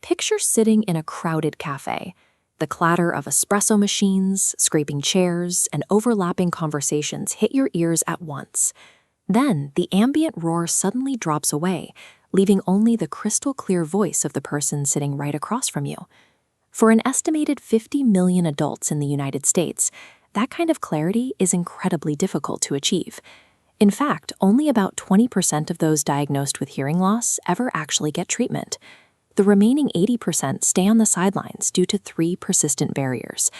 Picture sitting in a crowded cafe. The clatter of espresso machines, scraping chairs, and overlapping conversations hit your ears at once. Then, the ambient roar suddenly drops away, leaving only the crystal-clear voice of the person sitting right across from you. For an estimated 50 million adults in the United States, that kind of clarity is incredibly difficult to achieve. In fact, only about 20% of those diagnosed with hearing loss ever actually get treatment. The remaining 80% stay on the sidelines due to three persistent barriers: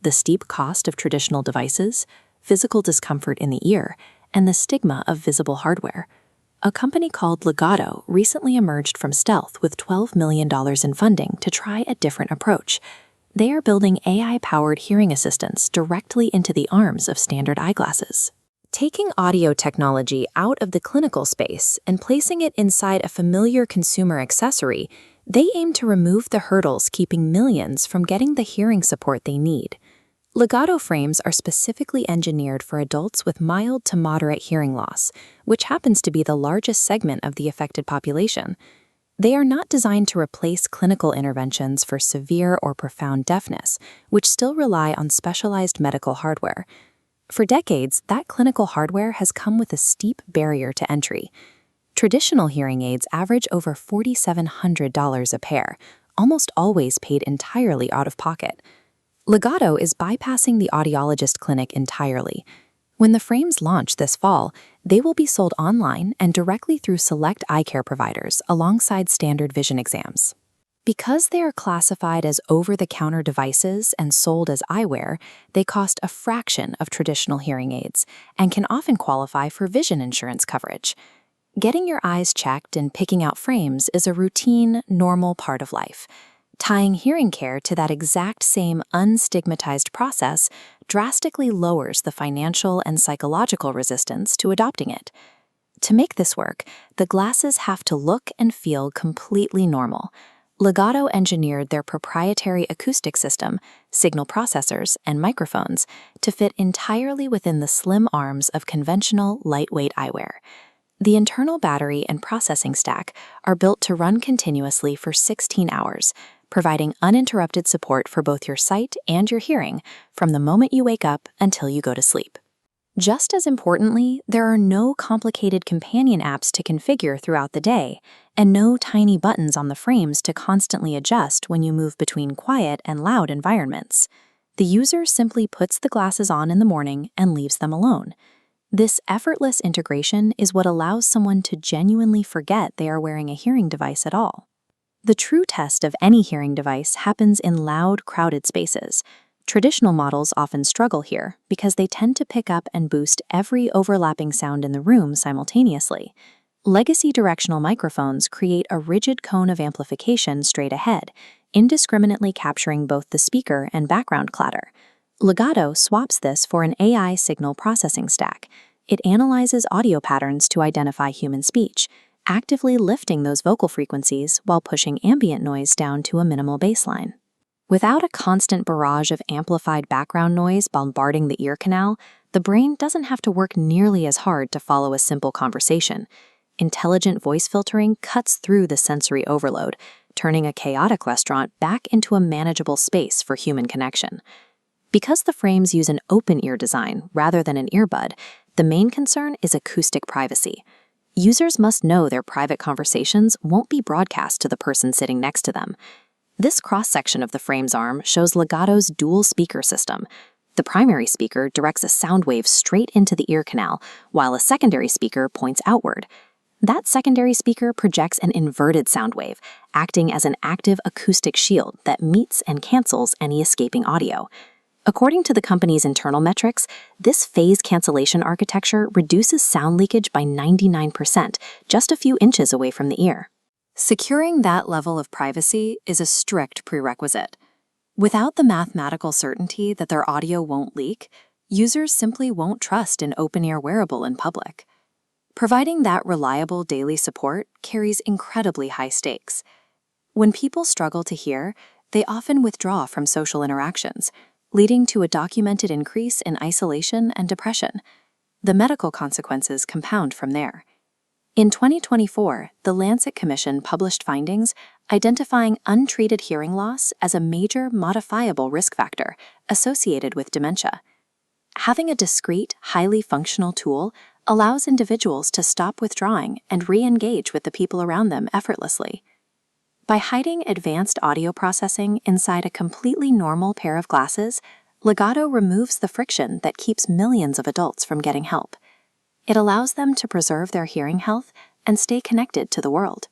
the steep cost of traditional devices, physical discomfort in the ear, and the stigma of visible hardware. A company called Legato recently emerged from stealth with $12 million in funding to try a different approach. They are building AI-powered hearing assistants directly into the arms of standard eyeglasses. Taking audio technology out of the clinical space and placing it inside a familiar consumer accessory, they aim to remove the hurdles keeping millions from getting the hearing support they need. Legato frames are specifically engineered for adults with mild to moderate hearing loss, which happens to be the largest segment of the affected population. They are not designed to replace clinical interventions for severe or profound deafness, which still rely on specialized medical hardware. For decades, that clinical hardware has come with a steep barrier to entry. Traditional hearing aids average over $4,700 a pair, almost always paid entirely out of pocket. Legato is bypassing the Audiologist clinic entirely. When the frames launch this fall, they will be sold online and directly through select eye care providers alongside standard vision exams. Because they are classified as over-the-counter devices and sold as eyewear, they cost a fraction of traditional hearing aids and can often qualify for vision insurance coverage. Getting your eyes checked and picking out frames is a routine, normal part of life. Tying hearing care to that exact same unstigmatized process drastically lowers the financial and psychological resistance to adopting it. To make this work, the glasses have to look and feel completely normal. Legato engineered their proprietary acoustic system, signal processors, and microphones to fit entirely within the slim arms of conventional, lightweight eyewear. The internal battery and processing stack are built to run continuously for 16 hours, providing uninterrupted support for both your sight and your hearing from the moment you wake up until you go to sleep. Just as importantly, there are no complicated companion apps to configure throughout the day, and no tiny buttons on the frames to constantly adjust when you move between quiet and loud environments. The user simply puts the glasses on in the morning and leaves them alone. This effortless integration is what allows someone to genuinely forget they are wearing a hearing device at all. The true test of any hearing device happens in loud, crowded spaces. Traditional models often struggle here because they tend to pick up and boost every overlapping sound in the room simultaneously. Legacy directional microphones create a rigid cone of amplification straight ahead, indiscriminately capturing both the speaker and background clatter. Legato swaps this for an AI signal processing stack. It analyzes audio patterns to identify human speech, actively lifting those vocal frequencies while pushing ambient noise down to a minimal baseline. Without a constant barrage of amplified background noise bombarding the ear canal, the brain doesn't have to work nearly as hard to follow a simple conversation. Intelligent voice filtering cuts through the sensory overload, turning a chaotic restaurant back into a manageable space for human connection. Because the frames use an open ear design rather than an earbud, the main concern is acoustic privacy. Users must know their private conversations won't be broadcast to the person sitting next to them. This cross-section of the frame's arm shows Legato's dual speaker system. The primary speaker directs a sound wave straight into the ear canal, while a secondary speaker points outward. That secondary speaker projects an inverted sound wave, acting as an active acoustic shield that meets and cancels any escaping audio. According to the company's internal metrics, this phase cancellation architecture reduces sound leakage by 99%, just a few inches away from the ear. Securing that level of privacy is a strict prerequisite. Without the mathematical certainty that their audio won't leak, users simply won't trust an open-ear wearable in public. Providing that reliable daily support carries incredibly high stakes. When people struggle to hear, they often withdraw from social interactions, leading to a documented increase in isolation and depression. The medical consequences compound from there. In 2024, the Lancet Commission published findings identifying untreated hearing loss as a major modifiable risk factor associated with dementia. Having a discrete, highly functional tool allows individuals to stop withdrawing and re-engage with the people around them effortlessly. By hiding advanced audio processing inside a completely normal pair of glasses, Legato removes the friction that keeps millions of adults from getting help. It allows them to preserve their hearing health and stay connected to the world.